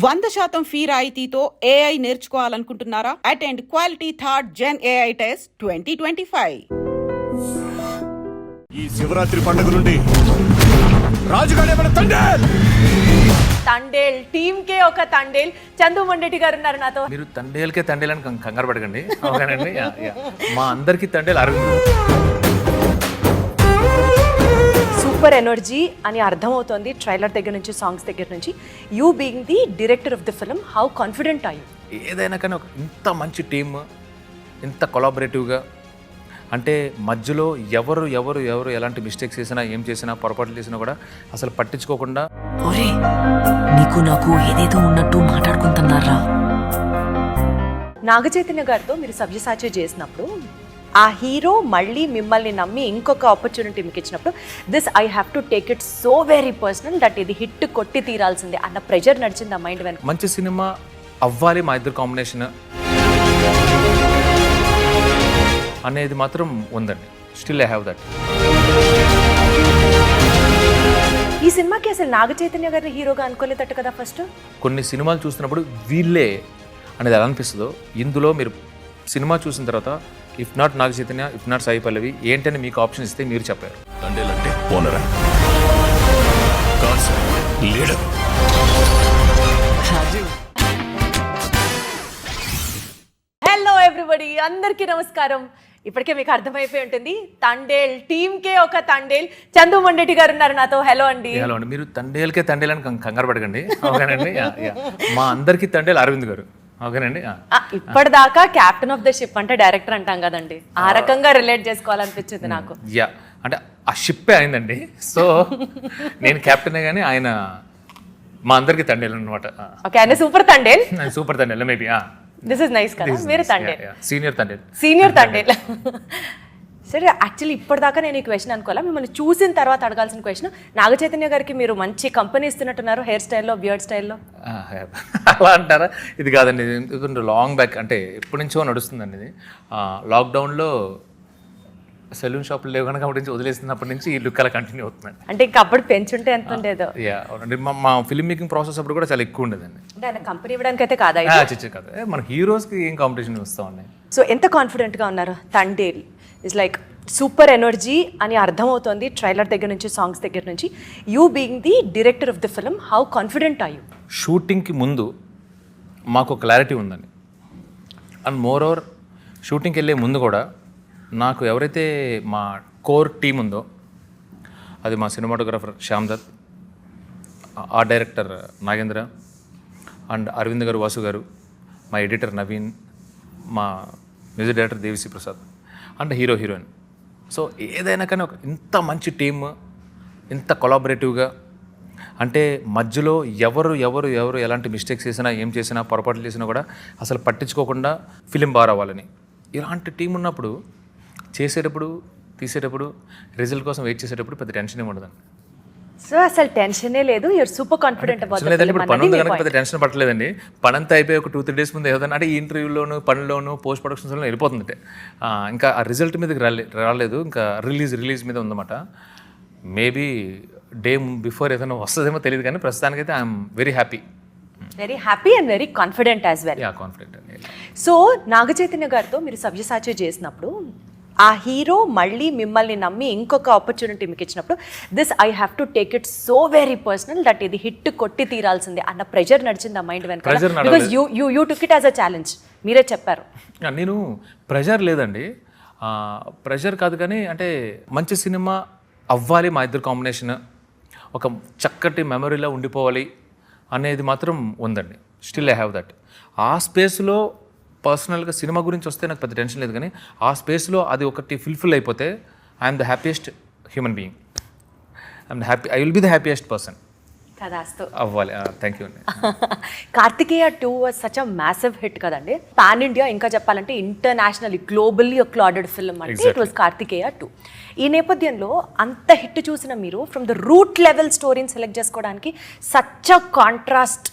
100% fee రాయితీతో AI నేర్చుకోవాలనుకుంటున్నారా? Attend quality third gen AI test 2025. ఈ శివరాత్రి పండుగ నుండి రాజుగారే మన తండేల్ టీమ్ కే ఒక తండేల్ చందు మొండెటి గారు ఉన్నారు నాతో. మీరు తండేల్కే తండేల్ అని కంగారు పడకండి. ఓకేనండి, మా అందరికి తండేల్ అరవింద్. సూపర్ ఎనర్జీ అని అర్థమవుతోంది ట్రైలర్ దగ్గర నుంచి, సాంగ్స్ దగ్గర నుంచి. You being the director of the film, how confident are you? ఏదైనా కానీ ఒక ఇంత మంచి టీమ్, ఇంత కొలాబరేటివ్గా, అంటే మధ్యలో ఎవరు ఎవరు ఎవరు ఎలాంటి మిస్టేక్స్ చేసినా, ఏం చేసినా, పొరపాట్లు చేసినా కూడా అసలు పట్టించుకోకుండా. ఒరే, నీకు నాకు ఏదేదో ఉన్నట్టు మాట్లాడుకుంటున్నారా? నాగచైతన్య గారితో మీరు సవ్యసాచి చేసినప్పుడు ఆ హీరో మళ్ళీ మిమ్మల్ని నమ్మి ఇంకొక ఆపర్చునిటీ మీకు ఇచ్చినప్పుడు, this I have to take it so very personal that ఇది హిట్ కొట్టి తీరాల్సిందే అన్న ప్రెజర్ నడిచింది ఆ మైండ్ వెనక. మంచి సినిమా అవ్వాలి మా ఇద్దరు కాంబినేషన్ అనేది మాత్రం ఉందండి. Still I have that. ఈ సినిమాకి అసలు నాగచైతన్య గారిని హీరోగా అనుకోలేదట కదా ఫస్ట్? కొన్ని సినిమాలు చూస్తున్నప్పుడు వీళ్ళే అనేది ఎలా అనిపిస్తుందో, ఇందులో మీరు సినిమా చూసిన తర్వాత if not Naga Chaitanya, if not Sai Pallavi ఏంటని మీకు ఆప్షన్ ఇస్తే మీరు చెప్పారు. తండేల్ అంటే ఓనరా, లీడర్. హలో ఎవ్రీబడి, అందరికీ నమస్కారం. ఇప్పటికే మీకు అర్థమైపోయి ఉంటుంది, తండేల్ టీమ్ కే ఒక తండేల్ చందు మొండెటి గారు ఉన్నారు నాతో. హలో అండి. హలో అండి. మీరు తండేల్కే తండేల్ అని కంగారు పడకండి. ఓకేనండి, మా అందరికి తండేల్ అరవింద్ గారు. ఓకేనండి. ఇప్పటిదాకా క్యాప్టెన్ ఆఫ్ ద షిప్ అంటే డైరెక్టర్ అంటాం కదండి, ఆ రకంగా రిలేట్ చేసుకోవాలనిపించింది నాకు. యా, అంటే ఆ షిప్పే అయిందండి. సో నేను క్యాప్టెనే కానీ ఆయన మా అందరికి తండేల్ అనమాట. ఓకే, ఆయన super Thandel. Super Thandel maybe. This is nice కదా, మీరు తండేల్, సీనియర్ తండేల్. సీనియర్ తండేల్. సరే, యాక్చువల్లీ ఇప్పటిదాకా నేను ఈ క్వశ్చన్ అనుకోవాలా, మిమ్మల్ని చూసిన తర్వాత అడగాల్సిన క్వశ్చన్. నాగచైతన్య గారికి మీరు మంచి కంపెనీ ఇస్తున్నట్టున్నారు, హెయిర్ స్టైల్లో, బియర్డ్ స్టైల్లో. అలా అంటారా? ఇది కాదండి, ఇది లాంగ్ బ్యాక్, అంటే ఎప్పటి నుంచో నడుస్తుందండి ఇది. లాక్డౌన్లో సెలూన్ షాపులు లేవు కనుక అప్పటి నుంచి వదిలేస్తున్నప్పటి నుంచి ఈ లుక్ అలా కంటిన్యూ అవుతుందండి. అంటే ఇంకా అప్పుడు పెంచుంటే ఎంత ఉండేదో. యా, అవునండి. మా ఫిల్మ్ మేకింగ్ ప్రాసెస్ అప్పుడు కూడా చాలా ఎక్కువ ఉండేదండి. అంటే ఆయన కంపెనీ ఇవ్వడానికి అయితే కాదా? చిచ్చే కాదు, మన హీరోస్కి ఏం కాంపిటీషన్ వస్తామండి. సో ఎంత కాన్ఫిడెంట్గా ఉన్నారు? Thandel is like super energy అని అర్థమవుతోంది ట్రైలర్ దగ్గర నుంచి, సాంగ్స్ దగ్గర నుంచి. You being the director of the film, how confident are you? షూటింగ్కి ముందు మాకు క్లారిటీ ఉందండి. అండ్ మోర్ ఓవర్ షూటింగ్కి వెళ్ళే ముందు కూడా నాకు ఎవరైతే మా కోర్ టీం ఉందో, అది మా సినిమాటోగ్రాఫర్ శ్యామ్ దత్, ఆ డైరెక్టర్ నాగేంద్ర, అండ్ అరవింద్ గారు, వాసు గారు, మా ఎడిటర్ నవీన్, మా music director Devi Sri Prasad, and hero heroine. So ఏదైనా కానీ ఒక ఇంత మంచి టీమ్, ఇంత కొలాబరేటివ్గా, అంటే మధ్యలో ఎవరు ఎవరు ఎవరు ఎలాంటి మిస్టేక్స్ చేసినా, ఏం చేసినా, పొరపాట్లు చేసినా కూడా అసలు పట్టించుకోకుండా ఫిలిం బాగా రావాలని, ఇలాంటి టీం ఉన్నప్పుడు చేసేటప్పుడు, తీసేటప్పుడు, రిజల్ట్ కోసం వెయిట్ చేసేటప్పుడు పెద్ద టెన్షన్ ఏమి ఉండదండి. సో అసలు టెన్షనే లేదు, యూఆర్ సూపర్ కాన్ఫిడెంట్ అబౌట్ లేదండి. ఇప్పుడు పని ఉంది కనుక పెద్ద టెన్షన్ పట్టలేదండి. పని అంతా అయిపోయి ఒక 2-3 days ముందు ఏదైనా అంటే ఈ ఇంటర్వ్యూలోను, పనిలోను, పోస్ట్ ప్రొడక్షన్స్లో వెళ్ళిపోతుంది. ఇంకా ఆ రిజల్ట్ మీదకి రాలేదు, ఇంకా రిలీజ్ మీద ఉందన్నమాట. మేబీ డే బిఫోర్ ఏదైనా వస్తుందేమో తెలియదు, కానీ ప్రస్తుతానికైతే I'm very happy and very confident as well. Confident అండి. సో నాగచైతన్య గారితో మీరు సవ్యసాచి చేసినప్పుడు, ఆ హీరో మళ్ళీ మిమ్మల్ని నమ్మి ఇంకొక ఆపర్చునిటీ మీకు ఇచ్చినప్పుడు, this I have to take it so very personal that ఇది హిట్ కొట్టి తీరాల్సిందే అన్న ప్రెజర్ నడిచింది ఆ మైండ్ వెనక. Because you took it as a challenge, మీరే చెప్పారు. నేను ప్రెజర్ లేదండి, ప్రెజర్ కాదు, కానీ అంటే మంచి సినిమా అవ్వాలి మా ఇద్దరు కాంబినేషన్, ఒక చక్కటి మెమరీలో ఉండిపోవాలి అనేది మాత్రం ఉందండి. Still I have that. ఆ స్పేస్లో పర్సనల్గా సినిమా గురించి వస్తే నాకు పెద్ద టెన్షన్ లేదు, కానీ ఆ స్పేస్లో అది ఒకటి ఫుల్ఫిల్ అయిపోతే I'm the happiest human being. I will be the happiest person. అవ్వాలి. థ్యాంక్ యూ అండి. Karthikeya 2 was such a massive hit కదండి, పాన్ ఇండియా, ఇంకా చెప్పాలంటే ఇంటర్నేషనల్లీ గ్లోబల్లీ అక్లాడెడ్ ఫిల్మ్ అంటే ఇట్ వాజ్ కార్తికేయ 2. ఈ నేపథ్యంలో అంత హిట్ చూసిన మీరు ఫ్రమ్ ద రూట్ లెవెల్ స్టోరీని సెలెక్ట్ చేసుకోవడానికి, సచ్ అ కాంట్రాస్ట్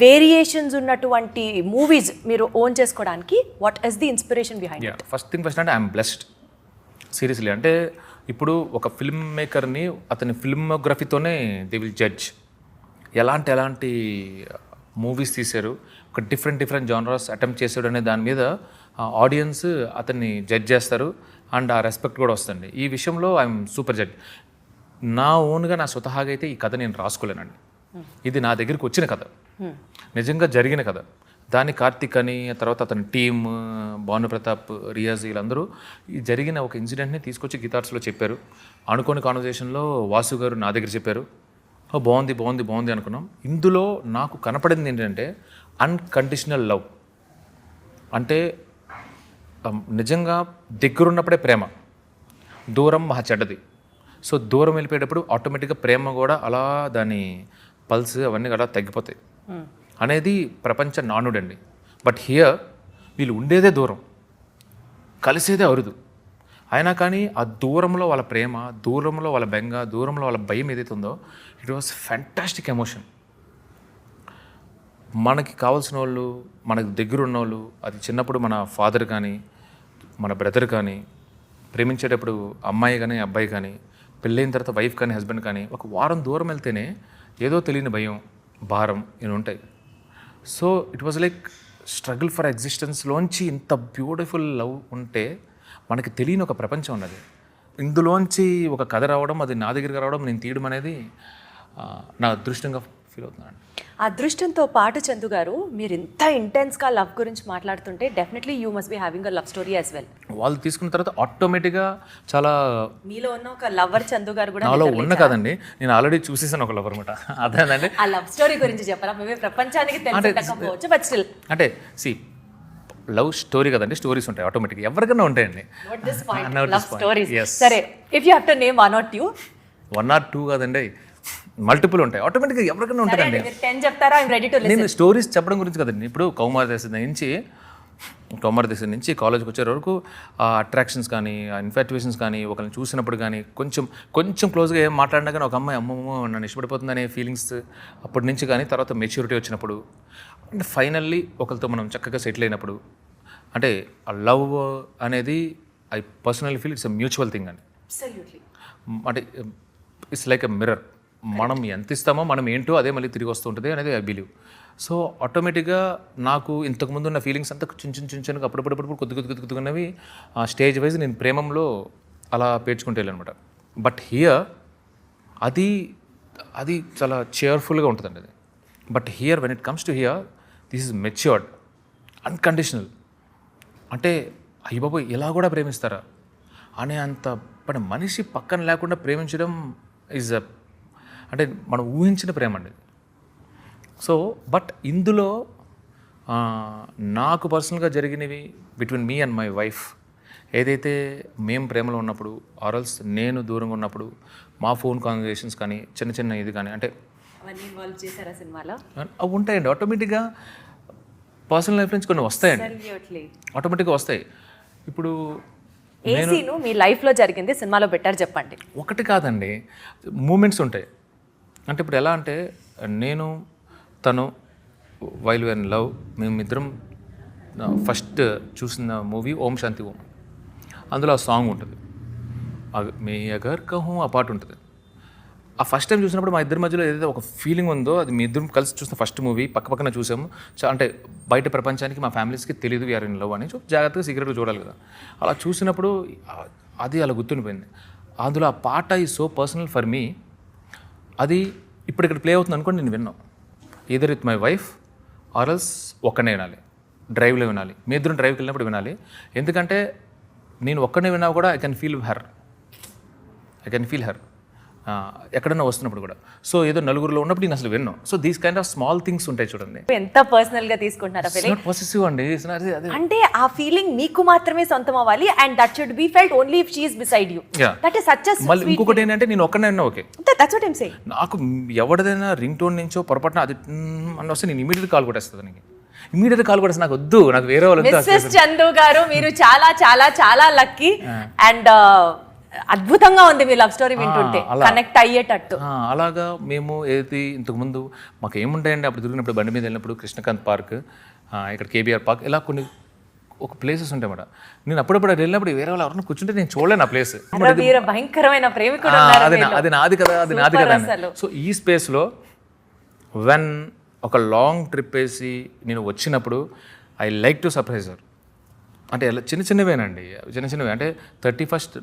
వేరియేషన్స్ ఉన్నటువంటి మూవీస్ మీరు ఓన్ చేసుకోవడానికి, what is the inspiration behind it? First thing first అంటే ఐఎమ్ బ్లెస్డ్ సీరియస్లీ. అంటే ఇప్పుడు ఒక ఫిల్మ్ మేకర్ని అతని ఫిల్మోగ్రఫీతోనే దే విల్ జడ్జ్. ఎలాంటి మూవీస్ తీశారు, ఒక డిఫరెంట్ జానరాస్ అటెంప్ట్ చేశాడు అనే దాని మీద ఆడియన్స్ అతన్ని జడ్జ్ చేస్తారు అండ్ ఆ రెస్పెక్ట్ కూడా వస్తుంది. ఈ విషయంలో ఐఎమ్ సూపర్ జడ్జ్. నా ఓన్గా నా స్వతహాగా అయితే ఈ కథ నేను రాసుకోలేనండి. ఇది నా దగ్గరికి వచ్చిన కథ, నిజంగా జరిగిన కథ. దాన్ని కార్తిక్ అని, తర్వాత అతని టీమ్, భానుప్రతాప్, రియాజ్ వీళ్ళందరూ ఈ జరిగిన ఒక ఇన్సిడెంట్ని తీసుకొచ్చి గిటార్స్లో చెప్పారు. అనుకోని కాన్వర్జేషన్లో వాసు గారు నా దగ్గర చెప్పారు, బాగుంది అనుకున్నాం. ఇందులో నాకు కనపడింది ఏంటంటే అన్కండిషనల్ లవ్. అంటే నిజంగా దగ్గరున్నప్పుడే ప్రేమ, దూరం మహా చెడ్డది. సో దూరం వెళ్ళిపోయేటప్పుడు ఆటోమేటిక్గా ప్రేమ కూడా అలా దాని పల్స్ అవన్నీ అలా తగ్గిపోతాయి అనేది ప్రపంచ నానుడండి. బట్ హియర్ వీళ్ళు ఉండేదే దూరం, కలిసేదే అరుదు. అయినా కానీ ఆ దూరంలో వాళ్ళ ప్రేమ, దూరంలో వాళ్ళ బెంగ, దూరంలో వాళ్ళ భయం ఏదైతే ఉందో, ఇట్ వాస్ ఫ్యాంటాస్టిక్ ఎమోషన్. మనకి కావాల్సిన వాళ్ళు, మనకు దగ్గర ఉన్నవాళ్ళు, అది చిన్నప్పుడు మన ఫాదర్ కానీ, మన బ్రదర్ కానీ, ప్రేమించేటప్పుడు అమ్మాయి కానీ అబ్బాయి కానీ, పెళ్ళైన తర్వాత వైఫ్ కానీ హస్బెండ్ కానీ, ఒక వారం దూరం వెళ్తేనే ఏదో తెలియని భయం, భారం ఇవి ఉంటాయి. So it was like struggle for ఎగ్జిస్టెన్స్లోంచి ఇంత బ్యూటిఫుల్ లవ్ ఉంటే మనకి తెలియని ఒక ప్రపంచం ఉన్నది. ఇందులోంచి ఒక కథ రావడం, అది నా దగ్గరికి రావడం, నేను తీయడం అనేది నా అదృష్టంగా ఫీల్ అవుతున్నాను. అదృష్టంతో పాటు చందు గారు, మీరు ఇంత ఇంటెన్స్గా లవ్ గురించి మాట్లాడుతుంటే definitely you must be having a love story as well. వాళ్ళు తీసుకున్న తర్వాత ఆటోమేటిక్గా చాలా మీలో ఉన్న ఒక లవర్ చందు గారు కూడా నాలో ఉన్న కదండి, నేను ఆల్రెడీ చూసేసాను ఒక లవర్ అనమాట. అదేనండి, ఆ లవ్ స్టోరీ గురించి చెప్పరా? మేమే ప్రపంచానికి తెలియకపోవచ్చు, బట్ స్టిల్ అంటే సి లవ్ స్టోరీ కదండి, స్టోరీస్ ఉంటాయి ఆటోమేటిక్గా, ఎవరికైనా ఉంటాయండి. Love stories. సరే, if you have to name 1 or 2. 1 or 2 కాదండి, మల్టిపుల్ ఉంటాయి ఆటోమేటిక్గా, ఎవరికైనా ఉంటుందండి. 10 చెప్తారా? I'm ready to listen. నేను స్టోరీస్ చెప్పడం గురించి కదండి. ఇప్పుడు కౌమార దశ నుంచి కాలేజ్కి వచ్చే వరకు ఆ అట్రాక్షన్స్ కానీ, ఆ ఇన్ఫాక్చువేషన్స్ కానీ, ఒకరిని చూసినప్పుడు కానీ, కొంచెం క్లోజ్గా ఏం మాట్లాడినా కానీ ఒక అమ్మాయి అమ్మమ్మ నన్ను ఇష్టపడిపోతుందనే ఫీలింగ్స్ అప్పటి నుంచి కానీ, తర్వాత మెచ్యూరిటీ వచ్చినప్పుడు, అంటే ఫైనల్లీ ఒకరితో మనం చక్కగా సెటిల్ అయినప్పుడు, అంటే ఆ లవ్ అనేది I personally feel it's a mutual thing అండి. అంటే ఇట్స్ లైక్ ఎ మిర్రర్. మనం ఎంత ఇస్తామో మనం ఏంటో అదే మళ్ళీ తిరిగి వస్తూ ఉంటుంది అనేది ఐ బిలీవ్. సో ఆటోమేటిక్గా నాకు ఇంతకుముందు ఉన్న ఫీలింగ్స్ అంతా చిన్న అప్పుడప్పుడు కొద్దిగా స్టేజ్ వైజ్ నేను ప్రేమంలో అలా పేర్చుకుంటూ వెళ్ళానమాట. బట్ హియర్ అది చాలా చేర్ఫుల్గా ఉంటుందండి అది. But here when it comes to hear, this is matured, unconditional. అంటే అయ్య బాబోయ్ ఇలా కూడా ప్రేమిస్తారా అనే అంత మనిషి పక్కన లేకుండా ప్రేమించడం ఈజ్ అంటే మనం ఊహించిన ప్రేమ అండి. సో బట్ ఇందులో నాకు పర్సనల్గా జరిగినవి between me and my wife, ఏదైతే మేము ప్రేమలో ఉన్నప్పుడు ఆర్ఎల్స్ నేను దూరంగా ఉన్నప్పుడు మా ఫోన్ కాన్వర్జేషన్స్ కానీ, చిన్న ఇది కానీ, అంటే అవి ఉంటాయండి ఆటోమేటిక్గా. పర్సనల్ లైఫ్ నుంచి కొన్ని వస్తాయండి, ఆటోమేటిక్గా వస్తాయి. ఇప్పుడు ఏసీను మీ లైఫ్లో జరిగింది సినిమాలో బెటర్ చెప్పండి. ఒకటి కాదండి, మూమెంట్స్ ఉంటాయి. అంటే ఇప్పుడు ఎలా అంటే, నేను తను వైల్ వెన్ లవ్, మేమిద్దరం ఫస్ట్ చూసిన మూవీ ఓం శాంతి ఓం. అందులో ఆ సాంగ్ ఉంటుంది, మే అగర్ కహూ ఆ పాట ఉంటుంది. ఆ ఫస్ట్ టైం చూసినప్పుడు మా ఇద్దరి మధ్యలో ఏదైతే ఒక ఫీలింగ్ ఉందో, అది మీ ఇద్దరం కలిసి చూసిన ఫస్ట్ మూవీ, పక్కన చూసాము. అంటే బయట ప్రపంచానికి మా ఫ్యామిలీస్కి తెలియదు వీఆర్ ఇన్ లవ్ అని, జాగ్రత్తగా సీక్రెట్గా చూడాలి కదా. అలా చూసినప్పుడు అది అలా గుర్తుండిపోయింది. అందులో ఆ పాట is so personal for me. అది ఇప్పుడు ఇక్కడ ప్లే అవుతుంది అనుకోండి, నేను విన్నాను ఈదర్ విత్ మై వైఫ్ ఆర్ఎల్స్ ఒక్కనే వినాలి, డ్రైవ్లో వినాలి. మీ ఇద్దరం డ్రైవ్కి వెళ్ళినప్పుడు వినాలి. ఎందుకంటే నేను ఒక్కనే విన్నా కూడా ఐ కెన్ ఫీల్ హర్ ఎక్కడన్నా వస్తున్నప్పుడు కూడా. సో ఏదో నలుగురిలో ఉన్నప్పుడు నేను అసలు విన్నాను. So these kind of small things ఉంటాయి చూడండి. ఎంత పర్సనల్గా తీసుకుంటారా? పాజిటివ్ అండి. అంటే ఆ ఫీలింగ్ మీకు మాత్రమే సొంతం అవ్వాలి, and that should be felt only if she is beside you. That is such a మళ్ళీ ఇంకొకటి ఏంటంటే, నేను ఒక్కనే విన్నా okay, that's what I am saying. నాకు ఎవరిదైనా రింగ్ టోన్ నుంచో పొరపాటున అది అని వస్తే నేను ఇమీడియట్ కాల్ కొట్టేస్తుంది. నాకు వద్దు, నాకు వేరే వాళ్ళు. మిస్సెస్ చందు గారు, మీరు చాలా చాలా చాలా లక్కీ. అండ్ అద్భుతంగా ఉంది మీ లవ్ స్టోరీ వింటుంటే, కనెక్ట్ అయ్యేటట్టు. అలాగా మేము ఏది ఇంతకుముందు మాకు ఏముంటాయండి, అప్పుడు తిరిగినప్పుడు బండి మీద వెళ్ళినప్పుడు కృష్ణకాంత్ పార్క్, ఇక్కడ కేబీఆర్ పార్క్, ఇలా కొన్ని ఒక ప్లేసెస్ ఉంటాయి అన్నమాట. నేను అప్పుడప్పుడు వెళ్ళినప్పుడు వేరే వాళ్ళు ఎవరైనా కూర్చుంటే నేను చూడలేను ఆ ప్లేస్. భయంకరమైన ప్రేమికుడు, అది నాది కదా. సో ఈ స్పేస్లో వెన్ ఒక లాంగ్ ట్రిప్ వేసి నేను వచ్చినప్పుడు I like to surprise her. అంటే ఎలా చిన్నవేనండి, చిన్నవే. అంటే 31st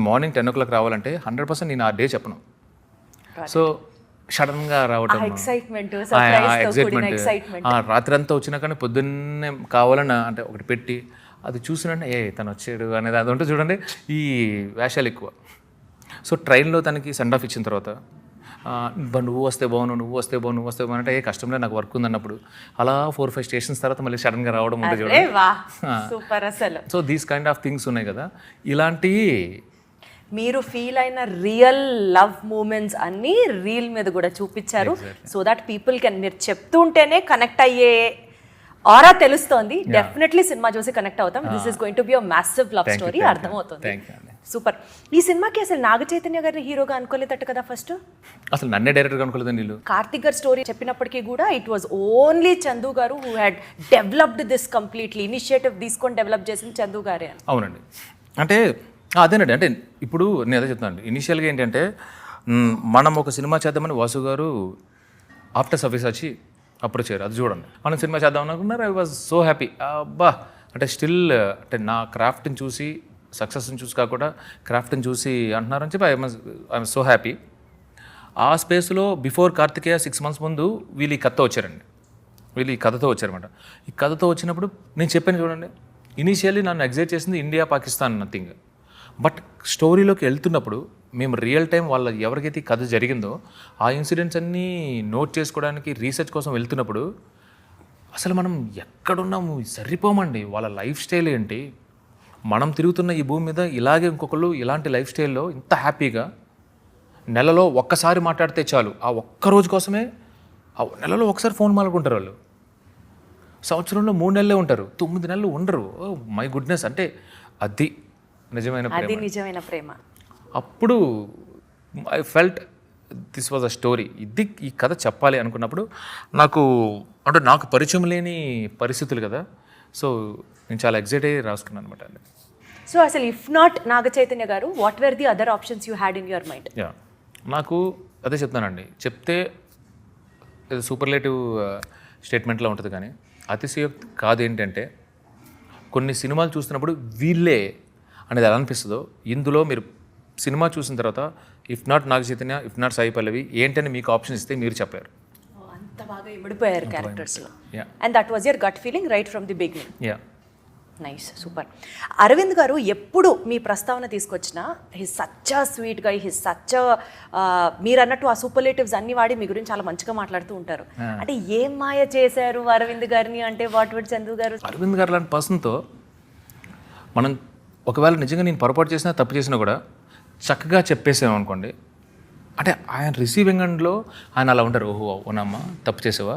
మార్నింగ్ 10 o'clock రావాలంటే 100% నేను ఆ డే చెప్పను. సో సడన్గా రావటం, ఎక్సైట్మెంట్, ఎక్సైట్మెంట్, రాత్రి అంతా వచ్చినా కానీ పొద్దున్నే కావాలని అంటే ఒకటి పెట్టి అది చూసినంటే తను వచ్చాడు అనేది అది ఉంటే చూడండి, ఈ వేషాలు ఎక్కువ. సో ట్రైన్లో తనకి సెండ్ ఆఫ్ ఇచ్చిన తర్వాత నువ్వు వస్తే బాగున్నావు అంటే కష్టంలో నాకు వర్క్ ఉంది అన్నప్పుడు అలా 4-5 స్టేషన్స్ తర్వాత మళ్ళీ సడన్గా రావడం ఉంటుంది చూడండి. So these kind of things ఉన్నాయి కదా. ఇలాంటి మీరు ఫీల్ అయిన రియల్ లవ్ మూమెంట్స్ అన్నీ రీల్ మీద కూడా చూపించారు. సో దట్ పీపుల్ కెన్, మీరు చెప్తుంటేనే కనెక్ట్ అయ్యే ఆరా తెలుస్తోంది. డెఫినెట్లీ సినిమా చూసి కనెక్ట్ అవుతాం. This is going to be a massive love story. అర్థమవుతుంది. సూపర్. ఈ సినిమాకి అసలు నాగ చైతన్య గారిని హీరోగా అనుకోలేదట కదా ఫస్ట్? అసలు నన్నే డైరెక్టర్గా అనుకోలేదు వీళ్ళు. కార్తిక్ గారి స్టోరీ చెప్పినప్పటికీ కూడా ఇట్ వాజ్ ఓన్లీ చందు గారు who had developed this completely. Initiative తీసుకొని డెవలప్ చేసింది చందు గారే అని. అవునండి. అంటే అదేనండి, అంటే ఇప్పుడు నేను అదే చెప్తాను. ఇనిషియల్గా ఏంటంటే మనం ఒక సినిమా చేద్దామని వాసు గారు ఆఫ్టర్ సర్వీస్ వచ్చి అప్పుడు చేరు, అది చూడండి మనం సినిమా చేద్దాం అనుకున్నారు. I was so happy. అబ్బా అంటే స్టిల్ అంటే నా క్రాఫ్ట్ని చూసి, సక్సెస్ని చూసి కాకుండా క్రాఫ్ట్ని చూసి అంటున్నారని చెప్పి ఐఎమ్ సో హ్యాపీ. ఆ స్పేస్లో బిఫోర్ కార్తికేయ 6 months ముందు వీళ్ళు ఈ కథతో వచ్చారన్నమాట. ఈ కథతో వచ్చినప్పుడు నేను చెప్పాను చూడండి, ఇనీషియల్లీ నన్ను ఎగ్జైట్ చేసింది ఇండియా పాకిస్తాన్ నథింగ్. బట్ స్టోరీలోకి వెళ్తున్నప్పుడు మేము రియల్ టైం వాళ్ళ ఎవరికైతే కథ జరిగిందో ఆ ఇన్సిడెంట్స్ అన్నీ నోట్ చేసుకోవడానికి రీసెర్చ్ కోసం వెళ్తున్నప్పుడు అసలు మనం ఎక్కడున్నాము సరిపోమండి. వాళ్ళ లైఫ్ స్టైల్ ఏంటి, మనం తిరుగుతున్న ఈ భూమి మీద ఇలాగే ఇంకొకళ్ళు ఇలాంటి లైఫ్ స్టైల్లో ఇంత హ్యాపీగా నెలలో ఒక్కసారి మాట్లాడితే చాలు, ఆ ఒక్క రోజు కోసమే ఆ నెలలో ఒకసారి ఫోన్ మాట్లాడుకుంటారు వాళ్ళు. సంవత్సరంలో 3 నెలలే ఉంటారు, 9 నెలలు ఉండరు. Oh my goodness. అంటే అది నిజమైన ప్రేమ. అప్పుడు I felt this was a story. ఈ కథ చెప్పాలి అనుకున్నప్పుడు నాకు పరిచయం లేని పరిస్థితులు కదా. సో నేను చాలా ఎగ్జైట్ అయ్యి రాసుకున్నాను అనమాట. సో అసలు ఇఫ్ నాట్ నాగ చైతన్య గారు, what where the other options you had in your mind? నాకు అదే చెప్తానండి, చెప్తే సూపర్లేటివ్ స్టేట్మెంట్లో ఉంటుంది కానీ అతిశయోక్తి కాదు. ఏంటంటే కొన్ని సినిమాలు చూస్తున్నప్పుడు వీళ్ళే అనేది ఎలా అనిపిస్తుందో, ఇందులో మీరు సినిమా చూసిన తర్వాత if not Naga Chaitanya, if not Sai Pallavi ఏంటని మీకు ఆప్షన్ ఇస్తే మీరు చెప్పారు. అంత బాగా ఇమిడిపోయారు క్యారెక్టర్స్లో. And that was your gut feeling right from the beginning. Nice, super. Aravind garu ఎప్పుడు మీ ప్రస్తావన తీసుకొచ్చినా హిస్ సచ్ స్వీట్ గా, హిస్ సచ్ మీరు అన్నట్టు ఆ సూపర్లేటివ్స్ అన్ని వాడి మీ గురించి చాలా మంచిగా మాట్లాడుతూ ఉంటారు. అంటే ఏం మాయ చేశారు అరవింద్ గారిని అంటే వాట్ వుడ్ చందు గారు? అరవింద్ గారు లాంటి పర్సన్తో మనం ఒకవేళ నిజంగా నేను పొరపాటు చేసినా తప్పు చేసినా కూడా చక్కగా చెప్పేసామనుకోండి, అంటే ఆయన రిసీవింగ్ ఎండ్లో ఆయన అలా ఉంటారు. ఓహో అవునమ్మా, తప్పు చేసావా,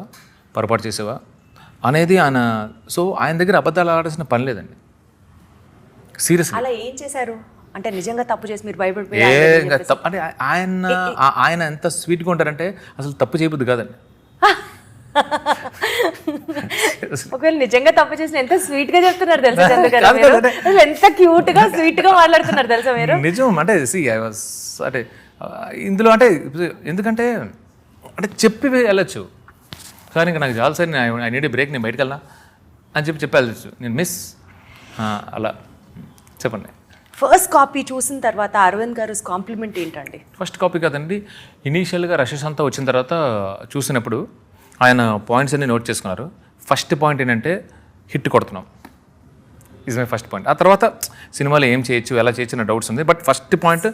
పొరపాటు చేసావా అనేది ఆయన. సో ఆయన దగ్గర అబద్ధాలు ఆడాల్సిన పని లేదండి, సీరియస్లీ. అలా ఏం చేశారు అంటే నిజంగా తప్పు చేసి మీరు భయపడిపోయారు అంటే ఆయన ఎంత స్వీట్గా ఉంటారంటే అసలు తప్పు చేయబుద్ది కాదండి. ఒకవేళ నిజంగా తప్పు చేసిన ఎంత స్వీట్ గా చెప్తున్నారు తెలుసా చందు గారు, ఎంత క్యూట్ గా స్వీట్ గా మాట్లాడుతున్నారు తెలుసా మీరు. నిజం అంటే అంటే ఇందులో అంటే ఎందుకంటే అంటే చెప్పి వెళ్ళచ్చు సార్, ఇంకా నాకు చాలు సార్, ఐ నీడ్ బ్రేక్, నేను బయటకు వెళ్ళా అని చెప్పి వెళ్ళచ్చు. నేను మిస్ అలా చెప్పండి. ఫస్ట్ కాపీ చూసిన తర్వాత అరవింద్ గారు కాంప్లిమెంట్ ఏంటండి? ఫస్ట్ కాపీ కదండి, ఇనీషియల్గా రషెస్ అంతా వచ్చిన తర్వాత చూసినప్పుడు ఆయన పాయింట్స్ అన్ని నోట్ చేసుకున్నారు. ఫస్ట్ పాయింట్ ఏంటంటే హిట్ కొడుతున్నాం, ఈజ్ మై ఫస్ట్ పాయింట్. ఆ తర్వాత సినిమాలో ఏం చేయొచ్చు, ఎలా చేయొచ్చు అన్న డౌట్స్ ఉంది. But first point,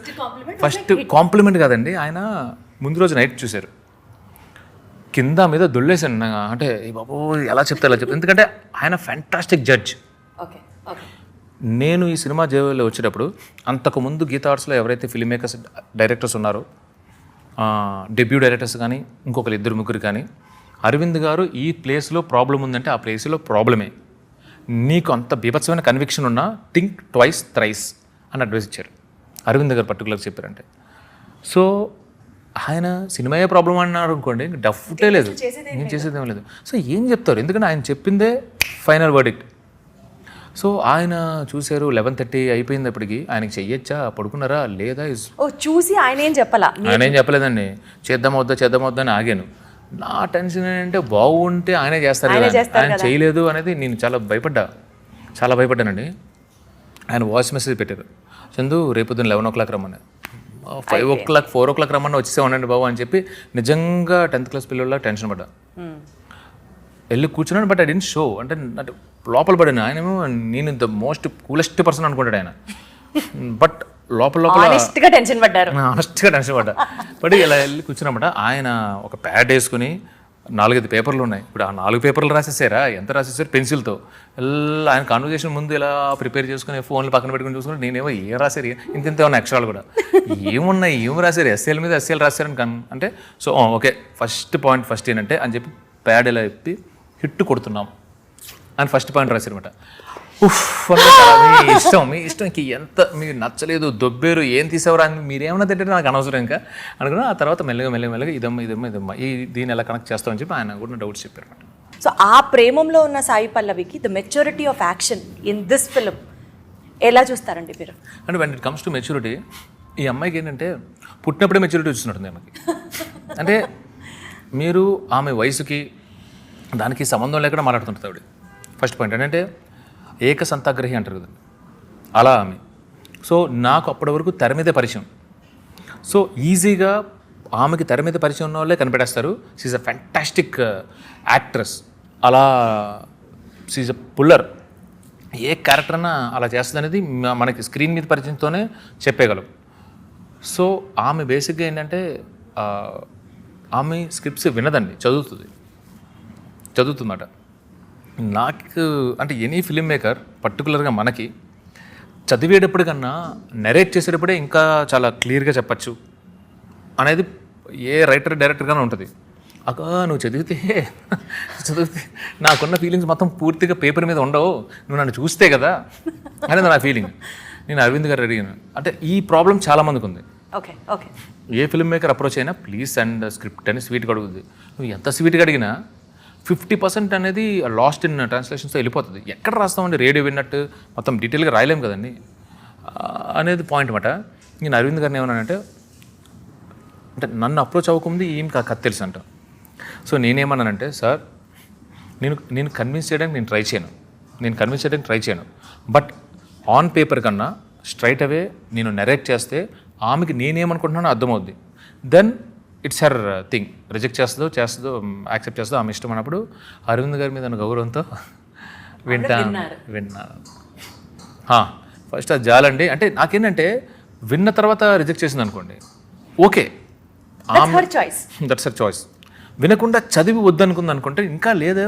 first complement కాదండి, ఆయన ముందు రోజు నైట్ చూశారు, కింద మీద దొల్లేసాను. అంటే బాబు ఎలా చెప్తే ఎందుకంటే ఆయన ఫ్యాంటాస్టిక్ జడ్జ్. నేను ఈ సినిమా జేవీలో వచ్చేటప్పుడు అంతకుముందు గీతా ఆర్ట్స్లో ఎవరైతే ఫిల్మ్ మేకర్స్, డైరెక్టర్స్ ఉన్నారో, డెబ్యూ డైరెక్టర్స్ కానీ ఇంకొకరు 2-3 కానీ, అరవింద్ గారు ఈ ప్లేస్లో ప్రాబ్లం ఉందంటే ఆ ప్లేస్లో ప్రాబ్లమే, నీకు అంత బీభత్సమైన కన్విక్షన్ ఉన్నా థింక్ ట్వైస్ థ్రైస్ అని అడ్వైస్ ఇచ్చారు. అరవింద్ గారు పర్టికులర్గా చెప్పారంటే. సో ఆయన సినిమాయే ప్రాబ్లం అన్నారు అనుకోండి, డఫ్టే లేదు, ఏం చేసేదేం లేదు. సో ఏం చెప్తారు, ఎందుకంటే ఆయన చెప్పిందే ఫైనల్ వర్డిక్ట్. సో ఆయన చూశారు, 11:30 అయిపోయింది. అప్పటికి ఆయనకి చెయ్యొచ్చా, పడుకున్నారా లేదా చూసి ఆయన ఏం చెప్పాలా? ఆయన ఏం చెప్పలేదండి, చేద్దాం వద్దా అని ఆగాను. నా టెన్షన్ ఏంటంటే బాగుంటే ఆయనే చేస్తారు ఆయనే కదా. చేస్తారు ఆయన కదా. చేయలేదు అనేది నేను చాలా భయపడ్డానండి. ఆయన వాయిస్ మెసేజ్ పెట్టారు, చందు రేపొద్దున 11 o'clock రమ్మని. 5 o'clock 4 o'clock రమ్మని వచ్చేసేవాడండి బాబు అని చెప్పి నిజంగా 10th class పిల్లల టెన్షన్ పడ్డా. వెళ్ళి కూర్చున్నాను, బట్ ఐ డెంట్ షో. అంటే లోపల పడాను. ఆయనేమో నేను ద మోస్ట్ కూలెస్ట్ పర్సన్ అనుకుంటాడు ఆయన, బట్ లోపల ఆనెస్ట్గా టెన్షన్ పడ్డారు. ఆనెస్ట్గా టెన్షన్ పడ్డా. బట్ ఇలా వెళ్ళి కూర్చున్నమాట. ఆయన ఒక ప్యాడ్ వేసుకుని 4-5 పేపర్లు ఉన్నాయి. ఇప్పుడు ఆ 4 పేపర్లు రాసేసారా, ఎంత రాసేసారు పెన్సిల్తో. ఇలా ఆయన కాన్వర్జేషన్ ముందు ఇలా ప్రిపేర్ చేసుకుని ఫోన్లు పక్కన పెట్టుకుని చూసుకుని నేనేమో ఏం రాశారు, ఇంత ఉన్న అక్షరాలు కూడా ఏమున్నాయి, ఏం రాశారు, ఎస్ఏల మీద ఎస్ఏలు రాశారని అంటే. సో ఓకే, ఫస్ట్ ఏంటంటే అని చెప్పి ప్యాడ్ ఇలా చెప్పి హిట్ కొడుతున్నాం అని ఫస్ట్ పాయింట్ రాశారనమాట. మీ ఇష్టం ఎంత మీకు నచ్చలేదు, దొబ్బేరు, ఏం తీసేవరా అని మీరేమన్నా తింటే నాకు అనవసరం ఇంకా అనుకున్నా. ఆ తర్వాత మెల్లగా ఇదమ్మా దీన్ని ఎలా కనెక్ట్ చేస్తామని చెప్పి ఆయన కూడా డౌట్స్ చెప్పారు అనమాట. సో ఆ ప్రేమంలో ఉన్న సాయి పల్లవికి the maturity of action in this film ఎలా చూస్తారండి మీరు? అంటే when it comes to maturity, ఈ అమ్మాయికి ఏంటంటే పుట్టినప్పుడే మెచ్యూరిటీ వచ్చినట్టుంది ఆమెకి. అంటే మీరు ఆమె వయసుకి దానికి సంబంధం లేకుండా మాట్లాడుతుంటుంది ఆవిడ. ఫస్ట్ పాయింట్ ఏంటంటే ఏకసంతాగ్రహి అంటారు కదండి, అలా ఆమె. సో నాకు అప్పటి వరకు తెర మీదే పరిచయం. సో ఈజీగా ఆమెకి తెర మీద పరిచయం ఉన్న వాళ్ళే కనిపెట్టేస్తారు. She's a fantastic actress. అలా షీఈ్ అ పుల్లర్. ఏ క్యారెక్టర్ అన్నా అలా చేస్తుంది అనేది మనకి స్క్రీన్ మీద పరిచయంతోనే చెప్పేయగలం. సో ఆమె బేసిక్గా ఏంటంటే ఆమె స్క్రిప్ట్స్ వినదండి, చదువుతుందట. నాకు అంటే ఎనీ ఫిల్మ్ మేకర్ పర్టికులర్గా మనకి చదివేటప్పటికన్నా నెరేట్ చేసేటప్పుడే ఇంకా చాలా క్లియర్గా చెప్పచ్చు అనేది ఏ రైటర్ డైరెక్టర్గానే ఉంటుంది. నువ్వు చదివితే నాకున్న ఫీలింగ్స్ మొత్తం పూర్తిగా పేపర్ మీద ఉండవు, నువ్వు నన్ను చూస్తే కదా అనేది నా ఫీలింగ్. నేను అరవింద్ గారు అడిగాను. అంటే ఈ ప్రాబ్లం చాలామందికి ఉంది. Okay okay, a film maker approach అయినా ప్లీజ్ సెండ్ స్క్రిప్ట్ అని స్వీట్గా అడుగుతుంది. నువ్వు ఎంత స్వీట్గా అడిగినా 50% అనేది లాస్ట్ ఇన్ ట్రాన్స్లేషన్స్తో వెళ్ళిపోతుంది. ఎక్కడ రాస్తామండి, రేడియో విన్నట్టు మొత్తం డీటెయిల్గా రాయలేం కదండి అనేది పాయింట్ అన్నమాట. నేను అరవింద్ గారిని ఏమన్నానంటే, అంటే నన్ను అప్రోచ్ అవ్వకుంది ఏం కథ తెలుసు అంట. సో నేనేమన్నానంటే, సార్ నేను కన్విన్స్ చేయడానికి నేను ట్రై చేయను, బట్ ఆన్ పేపర్ కన్నా స్ట్రైట్ అవే నేను నెరేట్ చేస్తే ఆమెకి నేనేమనుకుంటున్నానో అర్థమవుద్ది. Then it's her thing. Reject చేస్తుందో యాక్సెప్ట్ చేస్తుందో ఆమె ఇష్టం అన్నప్పుడు అరవింద్ గారి మీద గౌరవంతో విన్నాను. ఫస్ట్ అది జాలండి. అంటే నాకేంటంటే విన్న తర్వాత రిజెక్ట్ చేసింది అనుకోండి, ఓకే, దట్స్ హర్ చాయిస్. వినకుండా చదివి వద్దనుకుంది అనుకుంటే ఇంకా లేదో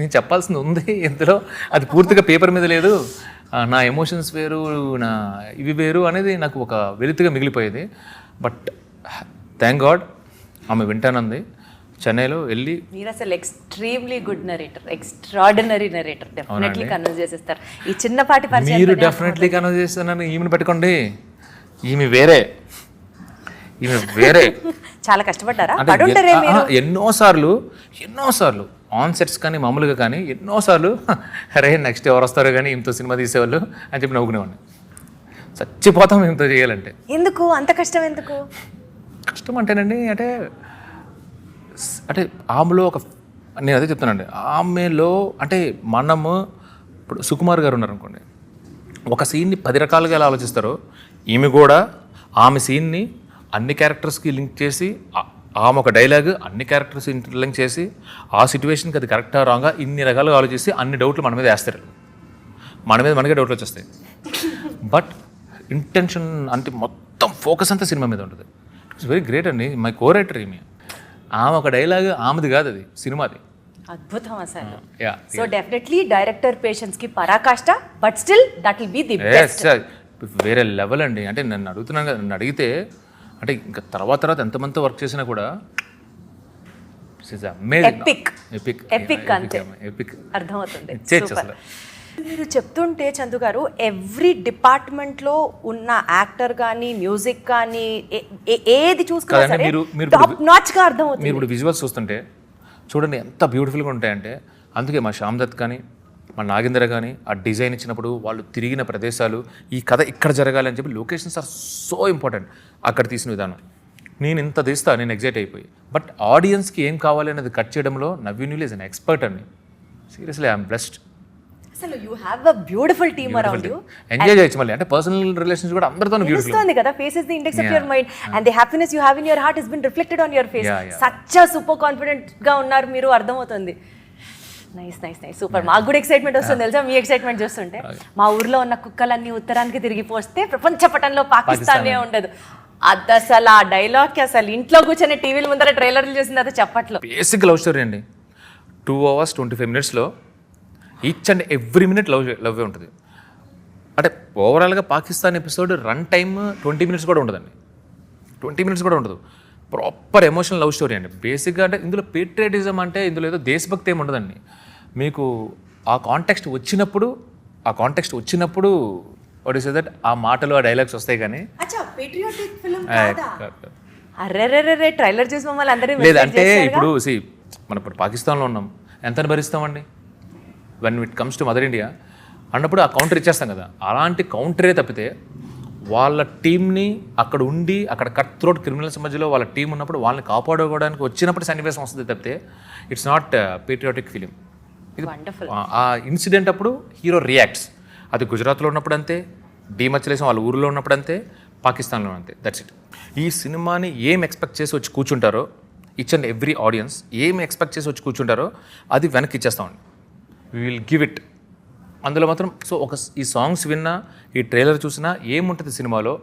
నేను చెప్పాల్సింది ఉంది ఇందులో, అది పూర్తిగా పేపర్ మీద లేదు, నా ఎమోషన్స్ వేరు, నా ఇవి వేరు అనేది నాకు ఒక వెలితిగా మిగిలిపోయేది. బట్ థ్యాంక్ గాడ్ ఆమె వింటానంది. చెన్నైలో వెళ్ళి మీరు అసలు extremely good narrator, extraordinary narrator. Definitely converse చేసేస్తారు. ఈ చిన్నపాటి పరిచయం మీరు డెఫినెట్లీ కన్వర్స్ చేస్తానని ఈమెను పెట్టుకోండి. ఈమె వేరే చాలా కష్టపడ్డారా? ఎన్నోసార్లు ఆన్ సెట్స్ కానీ మామూలుగా కానీ ఎన్నోసార్లు అరే నెక్స్ట్ ఎవరు వస్తారో కానీ ఈమెతో సినిమా తీసేవాళ్ళు అని చెప్పి నవ్వుకునేవాడిని. చచ్చిపోతాం ఈమెతో చేయాలంటే. ఎందుకు అంత కష్టం? ఎందుకు కష్టం అంటేనండి, అంటే ఆమెలో నేను అదే చెప్తానండి, ఆమెలో అంటే మనము ఇప్పుడు సుకుమార్ గారు ఉన్నారనుకోండి, ఒక సీన్ని 10 రకాలుగా ఎలా ఆలోచిస్తారో ఈమె కూడా ఆమె సీన్ని అన్ని క్యారెక్టర్స్కి లింక్ చేసి, ఆమె ఒక డైలాగ్ అన్ని క్యారెక్టర్స్ లింక్ చేసి ఆ సిచ్యువేషన్కి అది కరెక్టా రాంగా ఇన్ని రకాలుగా ఆలోచిస్తే అన్ని డౌట్లు మన మీద వేస్తారు. మనకే డౌట్లు వచ్చేస్తాయి. బట్ ఇంటెన్షన్ అంటే మొత్తం ఫోకస్ అంతా సినిమా మీద ఉంటుంది. ఇట్స్ వెరీ గ్రేట్ అండి. మై కో రైటర్ ఈమె. ఆమె ఒక డైలాగ్ ఆమెది కాదు, అది సినిమాది. అద్భుతం అసలు. సో డెఫినెట్లీ డైరెక్టర్ పేషెన్స్ కి పరాకాష్ట, but still that will be the best. వేరే లెవెల్ అండి. అంటే నన్ను అడుగుతున్నాను కదా, నన్ను అడిగితే అంటే ఇంకా తర్వాత ఎంతమందితో వర్క్ చేసినా కూడా అర్థమవుతుంది. మీరు చెప్తుంటే చందు గారు, ఎవ్రీ డిపార్ట్మెంట్లో ఉన్న యాక్టర్ కానీ మ్యూజిక్ కానీ ఏది చూసుకున్నా టాప్ నాచ్ గా అర్థమవుతుంది. మీరు ఇప్పుడు విజువల్స్ చూస్తుంటే చూడండి ఎంత బ్యూటిఫుల్గా ఉంటాయంటే. అందుకే మా శ్యామ్ దత్ కానీ మా నాగేంద్ర కానీ ఆ డిజైన్ ఇచ్చినప్పుడు వాళ్ళు తిరిగిన ప్రదేశాలు, ఈ కథ ఇక్కడ జరగాలి అని చెప్పి లొకేషన్స్ ఆర్ సో ఇంపార్టెంట్. అక్కడ తీసిన విధానం నేను ఇంత తీస్తా, నేను ఎగ్జైట్ అయిపోయి. బట్ ఆడియన్స్కి ఏం కావాలి అనేది కట్ చేయడంలో నవీన్ ఈజ్ అన్ ఎక్స్పర్ట్ అండి. Seriously I'm blessed. అసలు you have a beautiful team around you. Enjoy చేయొచ్చు మళ్ళీ. అంటే పర్సనల్ రిలేషన్స్ కూడా అందరితో బ్యూటిఫుల్ తెలుస్తుంది కదా, face is the index of your mind and the happiness you have in your heart is been reflected on your face. Such super confident గా ఉన్నారు మీరు, అర్థమవుతుంది. Nice nice nice, super. మాకు కూడా ఎక్సైట్మెంట్ వస్తుంది తెలుసా మీ ఎక్సైట్మెంట్ చూస్తుంటే. మా ఊర్లో ఉన్న కుక్కలన్నీ ఉత్తరానికి తిరిగిపోస్తే ప్రపంచ పటంలో పాకిస్తానే ఉండదు. అది అసలు ఆ డైలాగ్కి అసలు ఇంట్లో కూర్చొని టీవీల ముందర ట్రైలర్లు చూసింది అది చెప్పట్లో. బేసిక్ లవ్ స్టోరీ అండి. 2 hours 25 minutesలో ఈచ్ అండ్ ఎవ్రీ మినిట్ లవ్వే ఉంటుంది. అంటే ఓవరాల్గా Pakistan episode run time 20 minutes కూడా ఉండదండి. 20 minutes కూడా ఉండదు. ప్రాపర్ ఎమోషనల్ లవ్ స్టోరీ అండి. బేసిక్గా అంటే ఇందులో పేట్రియటిజం అంటే ఇందులో ఏదో దేశభక్తి ఏమి ఉండదండి. మీకు ఆ కాంటెక్స్ట్ వచ్చినప్పుడు వాట్ ఈస్ దట్, ఆ మాటలు ఆ డైలాగ్స్ వస్తాయి. కానీ అర్రే ట్రైలర్ చూసి మమ్మల్ని అందరూ లేదంటే ఇప్పుడు మనం ఇప్పుడు పాకిస్తాన్లో ఉన్నాం, ఎంత భరిస్తామండి when it comes to mother India అన్నప్పుడు ఆ కౌంటర్ ఇచ్చేస్తాం కదా. అలాంటి కౌంటరే తప్పితే వాళ్ళ టీంని అక్కడ ఉండి అక్కడ కట్ త్రోట్ క్రిమినల్స్ మధ్యలో వాళ్ళ టీం ఉన్నప్పుడు వాళ్ళని కాపాడుకోవడానికి వచ్చినప్పుడు సన్నివేశం వస్తుంది తప్పితే ఇట్స్ నాట్ పేట్రియాటిక్ ఫిలిం. ఇది ఆ ఇన్సిడెంట్ అప్పుడు హీరో రియాక్ట్స్. అది గుజరాత్లో ఉన్నప్పుడు అంతే, డీమచ్చలేసం వాళ్ళ ఊరిలో ఉన్నప్పుడు అంతే, పాకిస్తాన్లో అంతే. That's it. ఈ సినిమాని ఏం ఎక్స్పెక్ట్ చేసి వచ్చి కూర్చుంటారో ఈచ్ అండ్ ఎవ్రీ ఆడియన్స్ ఏం ఎక్స్పెక్ట్ చేసి వచ్చి కూర్చుంటారో అది వెనక్కి ఇచ్చేస్తామండి. We will give it. అందులో మాత్రం ఈ సాంగ్స్ విన్నా, ఈ ట్రైలర్ చూసినా ఏముంటుంది సినిమాలో,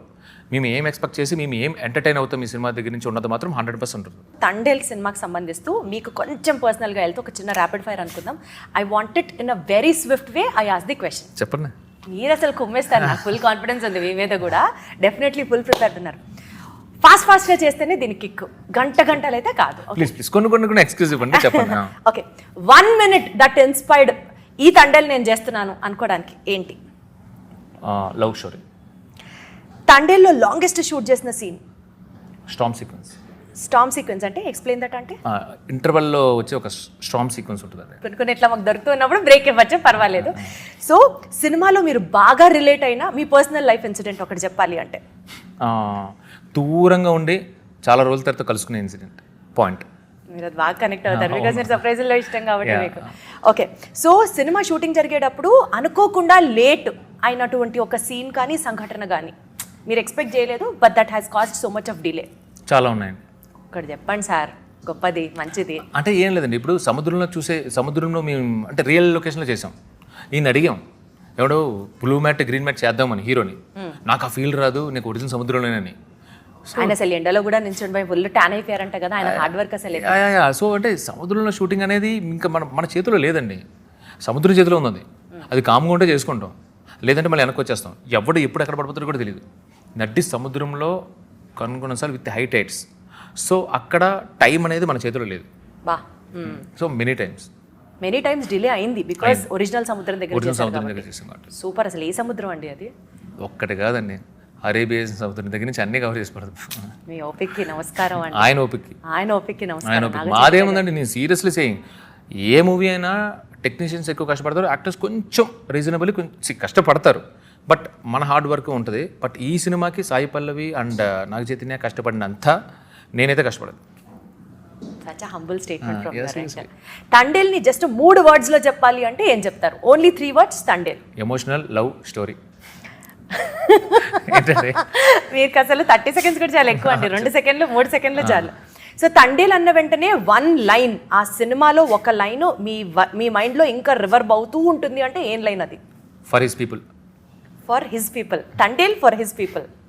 మేము ఏం ఎక్స్పెక్ట్ చేసి మేము ఏం ఎంటర్టైన్ అవుతాం ఈ సినిమా దగ్గర నుంచి ఉన్నది మాత్రం 100% ఉంటుంది. తండేల్ సినిమాకి సంబంధిస్తూ మీకు కొంచెం పర్సనల్గా వెళ్తే ఒక చిన్న ర్యాపిడ్ ఫైర్ అనుకుందాం. I want it in a very swift way. I ask the question. చెప్పండి. మీరు అసలు కుమ్మేస్తారు, నాకు ఫుల్ కాన్ఫిడెన్స్ ఉంది మీ మీద కూడా. డెఫినెట్లీ ఫుల్ ప్రిపేర్డ్ ఉన్నారు. ఫాస్ట్గా చేస్తేనే దీనికి కిక్, గంటలు అయితే కాదు. ప్లీజ్ కొన్ని ఎక్స్క్యూజ్ ఇవ్వండి, చెప్పండి. ఓకే, 1 minute దట్ ఇన్స్పైర్డ్ ఈ తండేల్ నేను చేస్తున్నాను అనుకోవడానికి ఏంటి? Love story. తండేల్లో లాంగెస్ట్ షూట్ చేసిన సీన్? స్టామ్ సీక్వెన్స్ అంటే ఎక్స్ప్లెయిన్ దట్ అంటే ఇంటర్వెల్లో వచ్చే ఒక స్టామ్ సీక్వెన్స్ ఉంటుంది. కొన్ని ఇట్లా మాకు దొరుకుతున్నప్పుడు బ్రేక్ ఇవ్వచ్చు, పర్వాలేదు. సో సినిమాలో మీరు బాగా రిలేట్ అయిన మీ పర్సనల్ లైఫ్ ఇన్సిడెంట్ ఒకటి చెప్పాలి అంటే? దూరంగా ఉండి చాలా రోజుల తర్వాత కలుసుకునే ఇన్సిడెంట్ పాయింట్. మీరు అది బాగా కనెక్ట్ అవుతారు బికాస్ మీరు సర్ప్రైజ్లో ఇష్టం కాబట్టి మీకు. ఓకే, సో సినిమా షూటింగ్ జరిగేటప్పుడు అనుకోకుండా లేట్ అయినటువంటి ఒక సీన్ కానీ సంఘటన కానీ మీరు ఎక్స్పెక్ట్ చేయలేదు, but that has cost so much of delay? చాలా ఉన్నాయండి. ఒకటి చెప్పండి సార్, గొప్పది మంచిది. అంటే ఏం లేదండి, ఇప్పుడు సముద్రంలో మేము అంటే రియల్ లొకేషన్లో చేసాం. ఈయన అడిగాం, ఎవడో బ్లూ మ్యాట్ గ్రీన్ మ్యాట్ చేద్దామని హీరోని. నాకు ఆ ఫీల్ రాదు, నీకు ఒరిజినల్ సముద్రంలోనేనని. ఆయన అసలు ఎండలో కూడా నిల్చొని పోయి ఫుల్ ట్యాన్ అయిపోయారంట కదా, ఆయన హార్డ్ వర్క్ అసలు. సో అంటే సముద్రంలో షూటింగ్ అనేది ఇంకా మన చేతిలో లేదండి, సముద్రం చేతిలో ఉంది. అది కామ్గా ఉంటే చేసుకుంటాం, లేదంటే మళ్ళీ వెనక్కి వచ్చేస్తాం. ఎవడు ఎప్పుడు ఎక్కడ పడిపోతారో కూడా తెలియదు. నడ్డి సముద్రంలో కొన్నిసార్లు విత్ హై టైడ్స్. సో అక్కడ టైం అనేది మన చేతిలో లేదు. బా. సో మెనీ టైమ్స్ డిలే అయింది బికాస్ ఒరిజినల్ సముద్రం దగ్గర చేసాం. సూపర్. అసలు ఏ సముద్రం అండి అది? ఒక్కటి కాదండి, అరేబియన్ సముద్రం దగ్గర నుంచి అన్ని కవర్ చేసి పడుతుంది. మీ ఓపిక్కి నమస్కారం అండి. ఆయన ఓపిక్కి నమస్కారం. మాదేముందండి, నేను సీరియస్లీ సేయింగ్, ఏ మూవీ అయినా టెక్నీషియన్స్ ఎక్కువ కష్టపడతారు, యాక్టర్స్ కొంచెం రీజనబుల్లీ కొంచెం కష్టపడతారు, బట్ మన హార్డ్ వర్క్ ఉంటుంది. బట్ ఈ సినిమాకి సాయి పల్లవి అండ్ నాగ చైతన్య కష్టపడినంత నేనైతే కష్టపడదు. Such a humble statement from your end. తండేల్ని జస్ట్ 3 words లో చెప్పాలి అంటే ఏం చెప్తారు? Only 3 words Thandel. Emotional love story. మీకు అసలు 30 seconds కూడా చాలా ఎక్కువ అండి. 2 seconds 3 seconds చాలు. సో తండేల్ అన్న వెంటనే 1 line, ఆ సినిమాలో ఒక లైన్ మీ మైండ్లో ఇంకా రివర్బ్ అవుతూ ఉంటుంది అంటే ఏం లైన్ అది? For his people. Thandel for his people.